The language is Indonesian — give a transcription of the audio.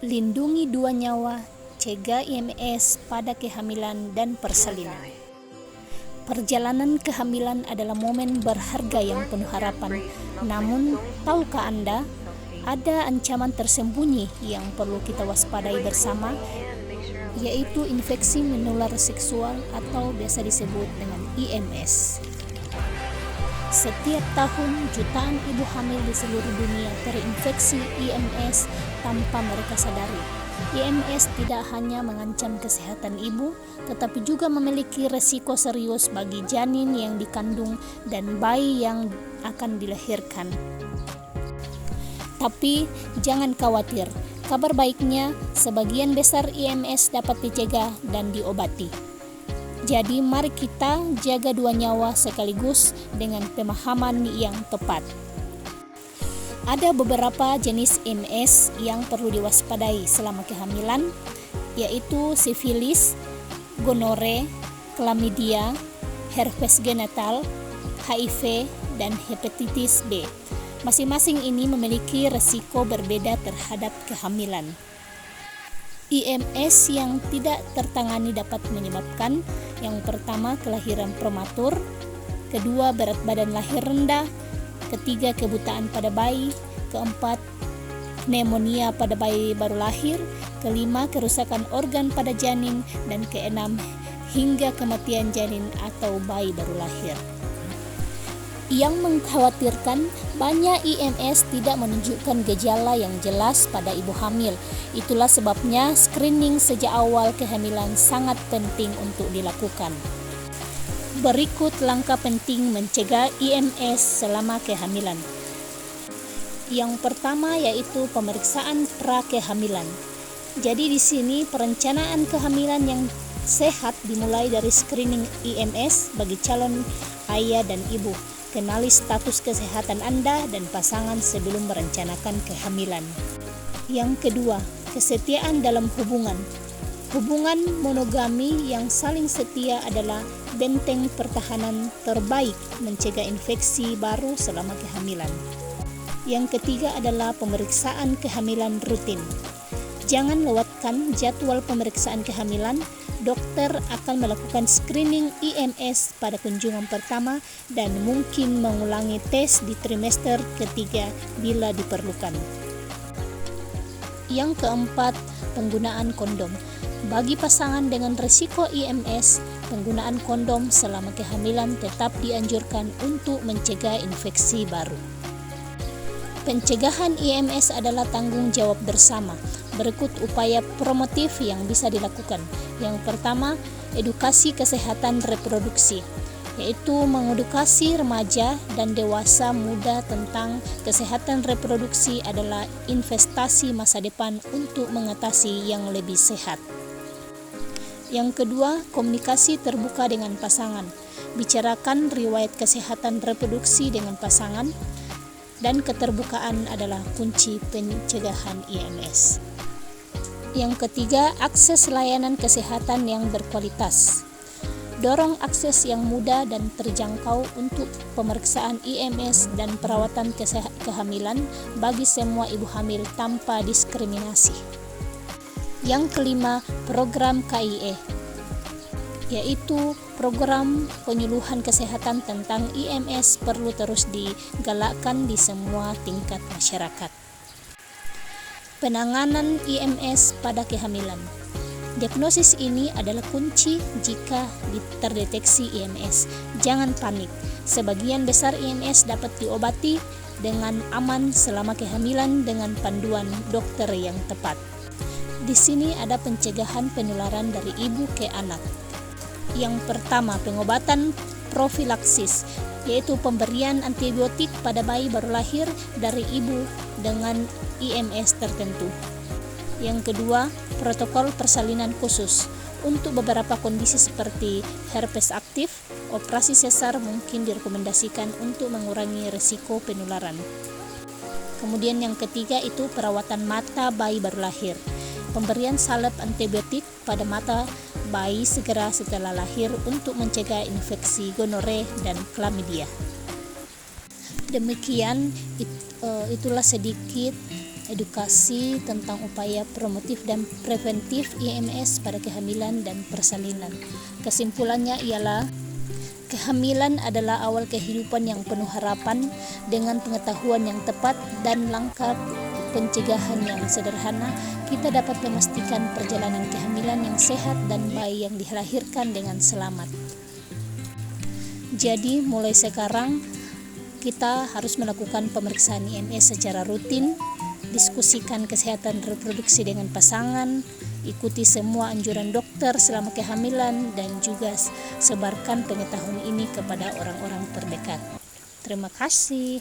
Lindungi dua nyawa, cegah IMS pada kehamilan dan persalinan. Perjalanan kehamilan adalah momen berharga yang penuh harapan. Namun, tahukah Anda, ada ancaman tersembunyi yang perlu kita waspadai bersama, yaitu infeksi menular seksual atau biasa disebut dengan IMS. Setiap tahun, jutaan ibu hamil di seluruh dunia terinfeksi IMS tanpa mereka sadari. IMS tidak hanya mengancam kesehatan ibu, tetapi juga memiliki resiko serius bagi janin yang dikandung dan bayi yang akan dilahirkan. Tapi jangan khawatir, kabar baiknya sebagian besar IMS dapat dicegah dan diobati. Jadi mari kita jaga dua nyawa sekaligus dengan pemahaman yang tepat. Ada beberapa jenis IMS yang perlu diwaspadai selama kehamilan, yaitu sifilis, gonore, klamidia, herpes genital, HIV, dan hepatitis B. Masing-masing ini memiliki resiko berbeda terhadap kehamilan. IMS yang tidak tertangani dapat menyebabkan yang pertama kelahiran prematur, kedua berat badan lahir rendah, ketiga kebutaan pada bayi, keempat pneumonia pada bayi baru lahir, kelima kerusakan organ pada janin, dan keenam hingga kematian janin atau bayi baru lahir. Yang mengkhawatirkan, banyak IMS tidak menunjukkan gejala yang jelas pada ibu hamil. Itulah sebabnya screening sejak awal kehamilan sangat penting untuk dilakukan. Berikut langkah penting mencegah IMS selama kehamilan. Yang pertama yaitu pemeriksaan pra-kehamilan. Jadi di sini perencanaan kehamilan yang sehat dimulai dari screening IMS bagi calon ayah dan ibu. Kenali status kesehatan Anda dan pasangan sebelum merencanakan kehamilan. Yang kedua, kesetiaan dalam hubungan. Hubungan monogami yang saling setia adalah benteng pertahanan terbaik mencegah infeksi baru selama kehamilan. Yang ketiga adalah pemeriksaan kehamilan rutin. Jangan lewatkan jadwal pemeriksaan kehamilan. Dokter akan melakukan screening IMS pada kunjungan pertama dan mungkin mengulangi tes di trimester ketiga bila diperlukan. Yang keempat, penggunaan kondom. Bagi pasangan dengan risiko IMS, penggunaan kondom selama kehamilan tetap dianjurkan untuk mencegah infeksi baru. Pencegahan IMS adalah tanggung jawab bersama. Berikut upaya promotif yang bisa dilakukan. Yang pertama, edukasi kesehatan reproduksi, yaitu mengedukasi remaja dan dewasa muda tentang kesehatan reproduksi adalah investasi masa depan untuk mengatasi yang lebih sehat. Yang kedua, komunikasi terbuka dengan pasangan. Bicarakan riwayat kesehatan reproduksi dengan pasangan, dan keterbukaan adalah kunci pencegahan IMS. Yang ketiga, akses layanan kesehatan yang berkualitas. Dorong akses yang mudah dan terjangkau untuk pemeriksaan IMS dan perawatan kehamilan bagi semua ibu hamil tanpa diskriminasi. Yang kelima, program KIE, yaitu program penyuluhan kesehatan tentang IMS perlu terus digalakkan di semua tingkat masyarakat. Penanganan IMS pada kehamilan. Diagnosis ini adalah kunci jika terdeteksi IMS. Jangan panik. Sebagian besar IMS dapat diobati dengan aman selama kehamilan dengan panduan dokter yang tepat. Di sini ada pencegahan penularan dari ibu ke anak. Yang pertama, pengobatan profilaksis, yaitu pemberian antibiotik pada bayi baru lahir dari ibu dengan IMS tertentu. Yang kedua, protokol persalinan khusus. Untuk beberapa kondisi seperti herpes aktif, operasi sesar mungkin direkomendasikan untuk mengurangi risiko penularan. Kemudian yang ketiga itu perawatan mata bayi baru lahir. Pemberian salep antibiotik pada mata bayi segera setelah lahir untuk mencegah infeksi gonore dan klamidia. Demikian itulah sedikit edukasi tentang upaya promotif dan preventif IMS pada kehamilan dan persalinan. Kesimpulannya ialah kehamilan adalah awal kehidupan yang penuh harapan. Dengan pengetahuan yang tepat dan langkah pencegahan yang sederhana, kita dapat memastikan perjalanan kehamilan yang sehat dan bayi yang dilahirkan dengan selamat. Jadi mulai sekarang kita harus melakukan pemeriksaan IMS secara rutin, diskusikan kesehatan reproduksi dengan pasangan, ikuti semua anjuran dokter selama kehamilan, dan juga sebarkan pengetahuan ini kepada orang-orang terdekat. Terima kasih.